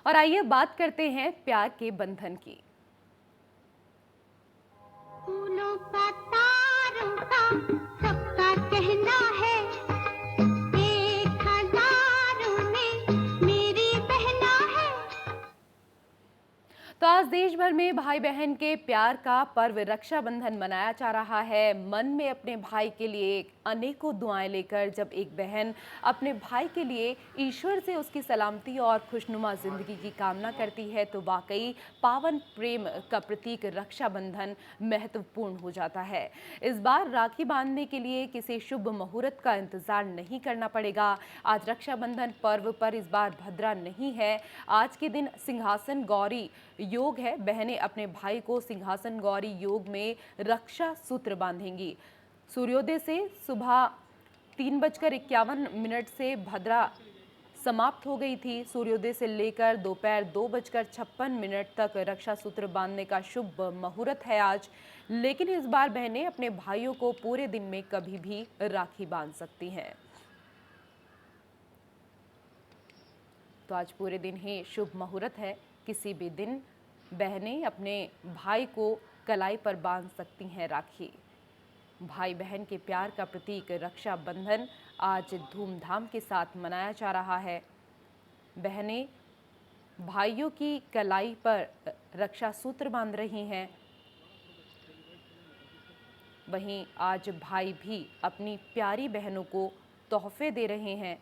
और आइए बात करते हैं प्यार के बंधन की। फूलों का तारों का सबका कहना है, एक हजारों ने मेरी बहना है। तो आज देश भर में भाई बहन के प्यार का पर्व रक्षाबंधन मनाया जा रहा है। मन में अपने भाई के लिए अनेकों दुआएं लेकर जब एक बहन अपने भाई के लिए ईश्वर से उसकी सलामती और खुशनुमा जिंदगी की कामना करती है तो वाकई पावन प्रेम का प्रतीक रक्षाबंधन महत्वपूर्ण हो जाता है। इस बार राखी बांधने के लिए किसी शुभ मुहूर्त का इंतजार नहीं करना पड़ेगा। आज रक्षाबंधन पर्व पर इस बार भद्रा नहीं है। आज के दिन सिंहासन गौरी योग है। बहनें अपने भाई को सिंहासन गौरी योग में रक्षा सूत्र बांधेंगी। सूर्योदय से सुबह 3:51 से भद्रा समाप्त हो गई थी। सूर्योदय से लेकर दोपहर 2:56 तक रक्षा सूत्र बांधने का शुभ मुहूर्त है आज। लेकिन इस बार बहनें अपने भाइयों को पूरे दिन में कभी भी राखी बांध सकती हैं। तो आज पूरे दिन ही शुभ मुहूर्त है। किसी भी दिन बहनें अपने भाई को कलाई पर बांध सकती हैं राखी। भाई बहन के प्यार का प्रतीक रक्षाबंधन आज धूमधाम के साथ मनाया जा रहा है। बहनें भाइयों की कलाई पर रक्षा सूत्र बांध रही हैं। वहीं आज भाई भी अपनी प्यारी बहनों को तोहफे दे रहे हैं।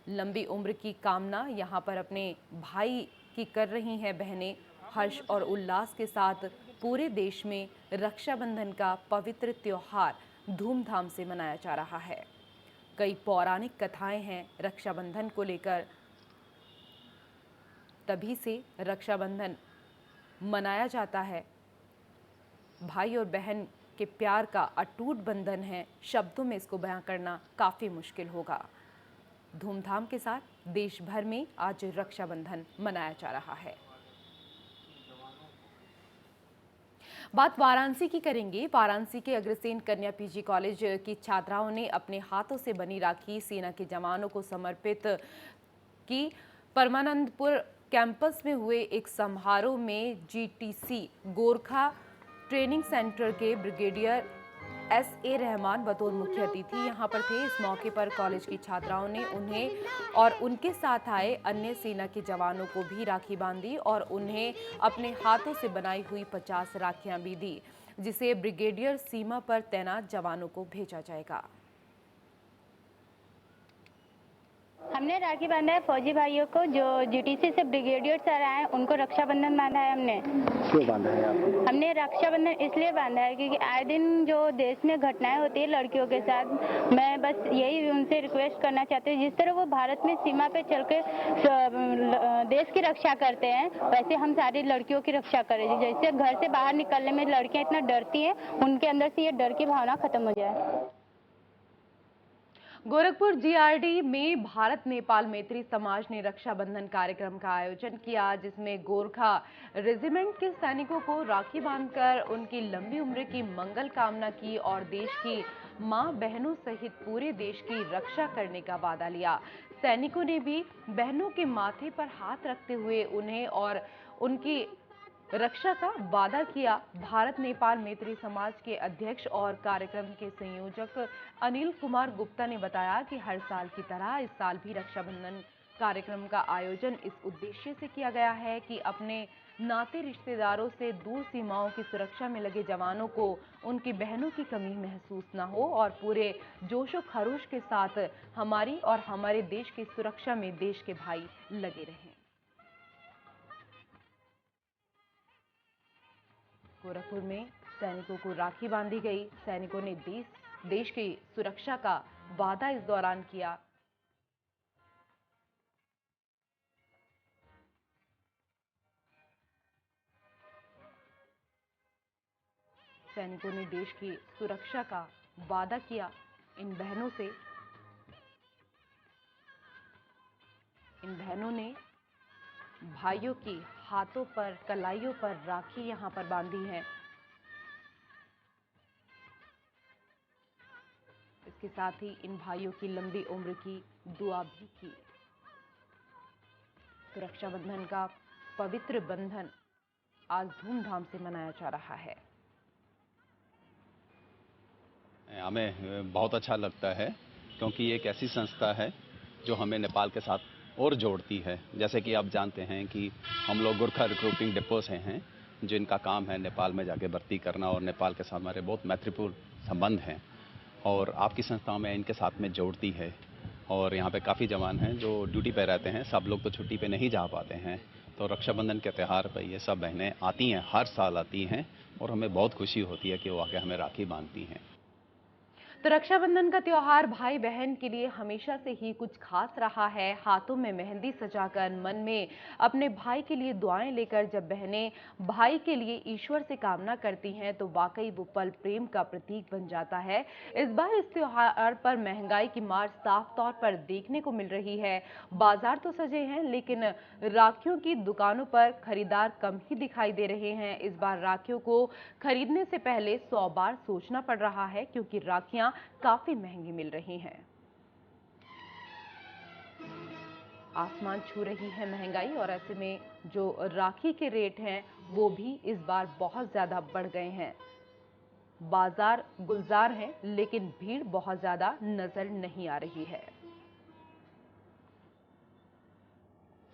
लंबी उम्र की कामना यहाँ पर अपने भाई की कर रही हैं बहनें। हर्ष और उल्लास के साथ पूरे देश में रक्षाबंधन का पवित्र त्योहार धूमधाम से मनाया जा रहा है। कई पौराणिक कथाएं हैं रक्षाबंधन को लेकर। तभी से रक्षाबंधन मनाया जाता है। भाई और बहन के प्यार का अटूट बंधन है। शब्दों में इसको बयां करना काफ़ी मुश्किल होगा। धूमधाम के साथ देश भर में आज रक्षाबंधन मनाया जा रहा है। बात वाराणसी की करेंगे। वाराणसी के अग्रसेन कन्या पीजी कॉलेज की छात्राओं ने अपने हाथों से बनी राखी सेना के जवानों को समर्पित की। परमानंदपुर कैंपस में हुए एक समारोह में जीटीसी गोरखा ट्रेनिंग सेंटर के ब्रिगेडियर एस.ए. रहमान बतौर मुख्य अतिथि यहाँ पर थे। इस मौके पर कॉलेज की छात्राओं ने उन्हें और उनके साथ आए अन्य सेना के जवानों को भी राखी बांधी और उन्हें अपने हाथों से बनाई हुई 50 राखियां भी दी, जिसे ब्रिगेडियर सीमा पर तैनात जवानों को भेजा जाएगा। हमने राखी बांधा है फौजी भाइयों को जो जीटीसी से ब्रिगेडियर सर आए उनको रक्षाबंधन बांधा है। हमने क्यों बांधा है आपको? हमने रक्षाबंधन इसलिए बांधा है क्योंकि आए दिन जो देश में घटनाएं होती है लड़कियों के साथ, मैं बस यही उनसे रिक्वेस्ट करना चाहती हूँ, जिस तरह वो भारत में सीमा पे चल के देश की रक्षा करते हैं वैसे हम सारी लड़कियों की रक्षा करें। जैसे घर से बाहर निकलने में लड़कियां इतना डरती हैं, उनके अंदर से ये डर की भावना खत्म हो जाए। गोरखपुर जीआरडी में भारत नेपाल मैत्री समाज ने रक्षाबंधन कार्यक्रम का आयोजन किया, जिसमें गोरखा रेजिमेंट के सैनिकों को राखी बांधकर उनकी लंबी उम्र की मंगल कामना की और देश की मां बहनों सहित पूरे देश की रक्षा करने का वादा लिया। सैनिकों ने भी बहनों के माथे पर हाथ रखते हुए उन्हें और उनकी रक्षा का वादा किया। भारत नेपाल मैत्री समाज के अध्यक्ष और कार्यक्रम के संयोजक अनिल कुमार गुप्ता ने बताया कि हर साल की तरह इस साल भी रक्षाबंधन कार्यक्रम का आयोजन इस उद्देश्य से किया गया है कि अपने नाते रिश्तेदारों से दूर सीमाओं की सुरक्षा में लगे जवानों को उनकी बहनों की कमी महसूस न हो और पूरे जोशो खरोश के साथ हमारी और हमारे देश की सुरक्षा में देश के भाई लगे रहें। गोरखपुर में सैनिकों को राखी बांधी गई। सैनिकों ने देश की सुरक्षा का वादा इस दौरान किया। सैनिकों ने देश की सुरक्षा का वादा किया इन बहनों से। इन बहनों ने भाइयों की हाथों पर कलाइयों पर राखी यहां पर बांधी है। इसके साथ ही इन भाइयों की लंबी उम्र की दुआ भी की। तो रक्षाबंधन का पवित्र बंधन आज धूमधाम से मनाया जा रहा है। हमें बहुत अच्छा लगता है क्योंकि ये एक ऐसी संस्था है जो हमें नेपाल के साथ और जोड़ती है। जैसे कि आप जानते हैं कि हम लोग गोरखा रिक्रूटिंग डिपो से हैं, जिनका काम है नेपाल में जाके भर्ती करना, और नेपाल के साथ हमारे बहुत मैत्रीपूर्ण संबंध हैं और आपकी संस्थाओं में इनके साथ में जोड़ती है। और यहाँ पे काफ़ी जवान हैं जो ड्यूटी पे रहते हैं, सब लोग तो छुट्टी पे नहीं जा पाते हैं, तो रक्षाबंधन के त्यौहार पर ये सब बहनें आती हैं, हर साल आती हैं और हमें बहुत खुशी होती है कि वो आके हमें राखी बांधती हैं। तो रक्षाबंधन का त्योहार भाई बहन के लिए हमेशा से ही कुछ खास रहा है। हाथों में मेहंदी सजाकर, मन में अपने भाई के लिए दुआएं लेकर जब बहनें भाई के लिए ईश्वर से कामना करती हैं तो वाकई वो पल प्रेम का प्रतीक बन जाता है। इस बार इस त्योहार पर महंगाई की मार साफ तौर पर देखने को मिल रही है। बाजार तो सजे हैं लेकिन राखियों की दुकानों पर खरीदार कम ही दिखाई दे रहे हैं। इस बार राखियों को खरीदने से पहले 100 बार सोचना पड़ रहा है क्योंकि राखियां काफी महंगी मिल रही हैं। आसमान छू रही है महंगाई और ऐसे में जो राखी के रेट हैं वो भी इस बार बहुत ज्यादा बढ़ गए हैं। बाजार गुलजार हैं लेकिन भीड़ बहुत ज्यादा नजर नहीं आ रही है।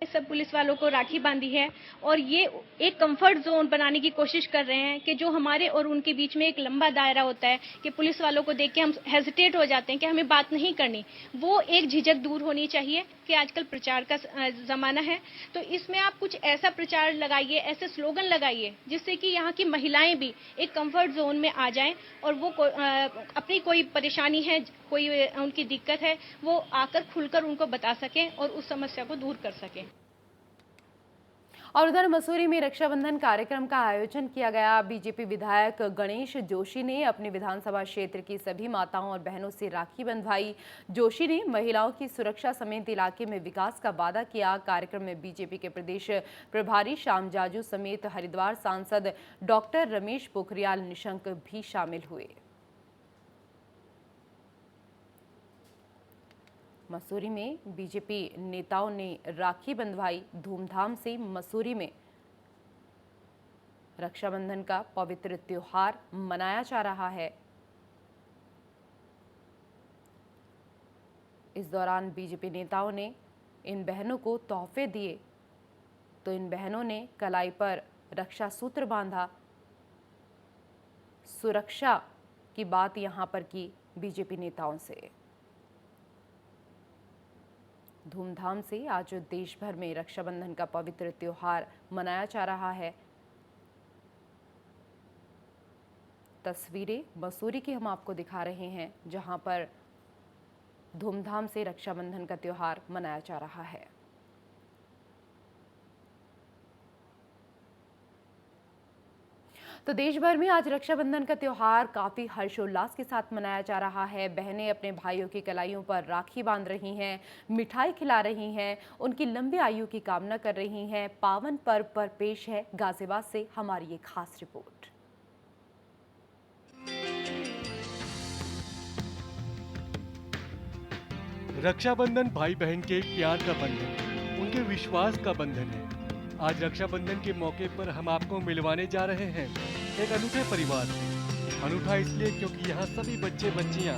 सब पुलिस वालों को राखी बांधी है और ये एक कंफर्ट जोन बनाने की कोशिश कर रहे हैं कि जो हमारे और उनके बीच में एक लंबा दायरा होता है कि पुलिस वालों को देख के हम हेजिटेट हो जाते हैं कि हमें बात नहीं करनी, वो एक झिझक दूर होनी चाहिए कि आजकल प्रचार का जमाना है। तो इसमें आप कुछ ऐसा प्रचार लगाइए, ऐसे स्लोगन लगाइए जिससे कि यहाँ की महिलाएं भी एक कंफर्ट जोन में आ जाएं और वो अपनी कोई परेशानी है, कोई उनकी दिक्कत है, वो आकर खुलकर उनको बता सकें और उस समस्या को दूर कर सकें। और उधर मसूरी में रक्षाबंधन कार्यक्रम का आयोजन किया गया। बीजेपी विधायक गणेश जोशी ने अपने विधानसभा क्षेत्र की सभी माताओं और बहनों से राखी बंधवाई। जोशी ने महिलाओं की सुरक्षा समेत इलाके में विकास का वादा किया। कार्यक्रम में बीजेपी के प्रदेश प्रभारी श्याम जाजू समेत हरिद्वार सांसद डॉक्टर रमेश पोखरियाल निशंक भी शामिल हुए। मसूरी में बीजेपी नेताओं ने राखी बंधवाई। धूमधाम से मसूरी में रक्षाबंधन का पवित्र त्योहार मनाया जा रहा है। इस दौरान बीजेपी नेताओं ने इन बहनों को तोहफे दिए तो इन बहनों ने कलाई पर रक्षा सूत्र बांधा। सुरक्षा की बात यहां पर की बीजेपी नेताओं से। धूमधाम से आज देश भर में रक्षाबंधन का पवित्र त्योहार मनाया जा रहा है। तस्वीरें मसूरी की हम आपको दिखा रहे हैं जहां पर धूमधाम से रक्षाबंधन का त्योहार मनाया जा रहा है। तो देश भर में आज रक्षाबंधन का त्योहार काफी हर्षोल्लास के साथ मनाया जा रहा है। बहनें अपने भाइयों की कलाइयों पर राखी बांध रही हैं, मिठाई खिला रही हैं, उनकी लंबी आयु की कामना कर रही हैं। पावन पर्व पर पेश है गाजियाबाद से हमारी ये खास रिपोर्ट। रक्षाबंधन भाई बहन के प्यार का बंधन, उनके विश्वास का बंधन है। आज रक्षाबंधन के मौके पर हम आपको मिलवाने जा रहे हैं एक अनूठे परिवार से। अनूठा इसलिए क्योंकि यहाँ सभी बच्चे बच्चियाँ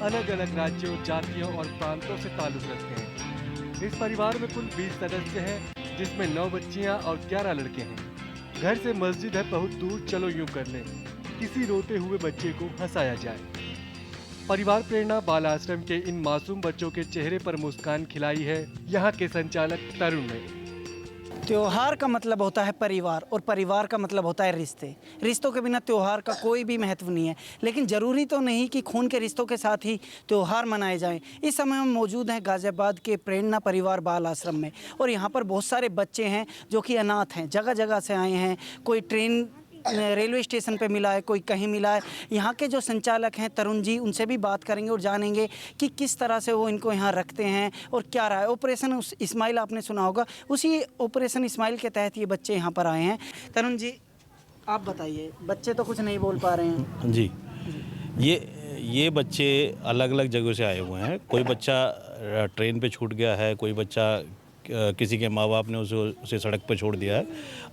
अलग अलग राज्यों, जातियों और प्रांतों से ताल्लुक रखते हैं। इस परिवार में कुल 20 सदस्य हैं, जिसमें 9 बच्चियाँ और 11 लड़के हैं। घर से मस्जिद है बहुत दूर, चलो यूं कर लें, किसी रोते हुए बच्चे को हंसाया जाए। परिवार प्रेरणा बाल आश्रम के इन मासूम बच्चों के चेहरे पर मुस्कान खिलाई है यहाँ के संचालक तरुण ने। त्योहार का मतलब होता है परिवार और परिवार का मतलब होता है रिश्ते। रिश्तों के बिना त्योहार का कोई भी महत्व नहीं है, लेकिन ज़रूरी तो नहीं कि खून के रिश्तों के साथ ही त्योहार मनाए जाएं। इस समय हम मौजूद हैं गाज़ियाबाद के प्रेरणा परिवार बाल आश्रम में और यहाँ पर बहुत सारे बच्चे हैं जो कि अनाथ हैं, जगह जगह से आए हैं। कोई ट्रेन रेलवे स्टेशन पे मिला है, कोई कहीं मिला है। यहाँ के जो संचालक हैं तरुण जी, उनसे भी बात करेंगे और जानेंगे कि किस तरह से वो इनको यहाँ रखते हैं और क्या रहा है। ऑपरेशन इस्माइल आपने सुना होगा, उसी ऑपरेशन इस्माइल के तहत ये बच्चे यहाँ पर आए हैं। तरुण जी आप बताइए, बच्चे तो कुछ नहीं बोल पा रहे हैं जी। ये बच्चे अलग अलग जगहों से आए हुए हैं। कोई बच्चा ट्रेन पे छूट गया है, कोई बच्चा किसी के माँ बाप ने उसे सड़क पर छोड़ दिया है,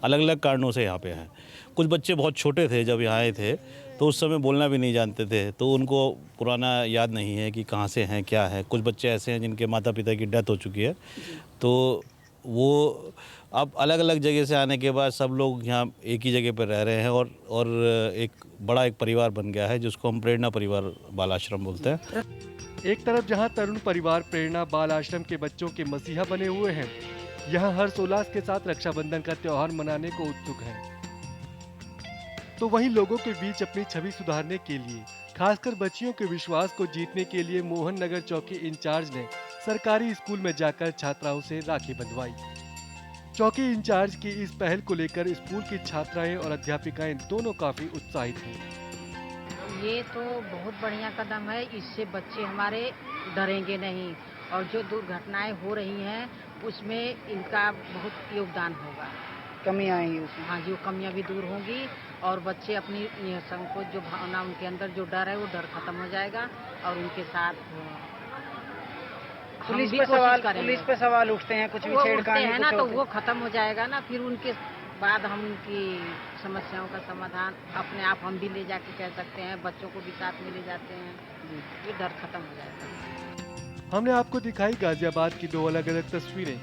अलग अलग कारणों से यहाँ पे है। कुछ बच्चे बहुत छोटे थे जब यहाँ आए थे, तो उस समय बोलना भी नहीं जानते थे, तो उनको पुराना याद नहीं है कि कहाँ से हैं क्या है। कुछ बच्चे ऐसे हैं जिनके माता पिता की डेथ हो चुकी है, तो वो अब अलग अलग जगह से आने के बाद सब लोग यहाँ एक ही जगह पर रह रहे हैं और एक बड़ा एक परिवार बन गया है, जिसको हम प्रेरणा परिवार बाल आश्रम बोलते हैं। एक तरफ जहां तरुण परिवार प्रेरणा बाल आश्रम के बच्चों के मसीहा बने हुए हैं, यहां हर्ष उल्लास के साथ रक्षाबंधन का त्योहार मनाने को उत्सुक हैं। तो वहीं लोगों के बीच अपनी छवि सुधारने के लिए, खासकर बच्चियों के विश्वास को जीतने के लिए मोहन नगर चौकी इंचार्ज ने सरकारी स्कूल में जाकर छात्राओं से राखी बंधवाई। चौकी इंचार्ज की इस पहल को लेकर स्कूल की छात्राएं और अध्यापिकाएं दोनों काफी उत्साहित हैं। ये तो बहुत बढ़िया कदम है, इससे बच्चे हमारे डरेंगे नहीं और जो दुर्घटनाएं हो रही हैं उसमें इनका बहुत योगदान होगा, कमियाँ आएंगी उसमें। हाँ जी, वो कमियां भी दूर होंगी और बच्चे अपनी संकोच जो भावना उनके अंदर जो डर है वो डर खत्म हो जाएगा और उनके साथ पुलिस पे सवाल उठते हैं, कुछ भी छेड़खानी है ना, तो वो खत्म हो जाएगा ना। फिर उनके बाद हम उनकी समस्याओं का समाधान अपने आप हम भी ले जाके कह सकते हैं, बच्चों को भी साथ में ले जाते हैं, ये डर खत्म हो जाएगा। हमने आपको दिखाई गाजियाबाद की दो अलग अलग तस्वीरें।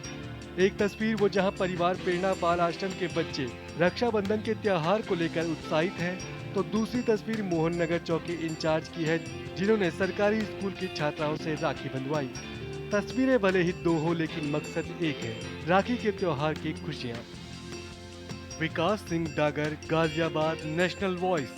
एक तस्वीर वो जहां परिवार प्रेरणा बाल आश्रम के बच्चे रक्षाबंधन के त्योहार को लेकर उत्साहित हैं, तो दूसरी तस्वीर मोहन नगर चौकी इंचार्ज की है, जिन्होंने सरकारी स्कूल की छात्राओं से राखी बंधवाई। तस्वीरें भले ही दो हो, लेकिन मकसद एक है, राखी के त्योहार की खुशियाँ। विकास सिंह डागर, गाजियाबाद, नेशनल वॉइस।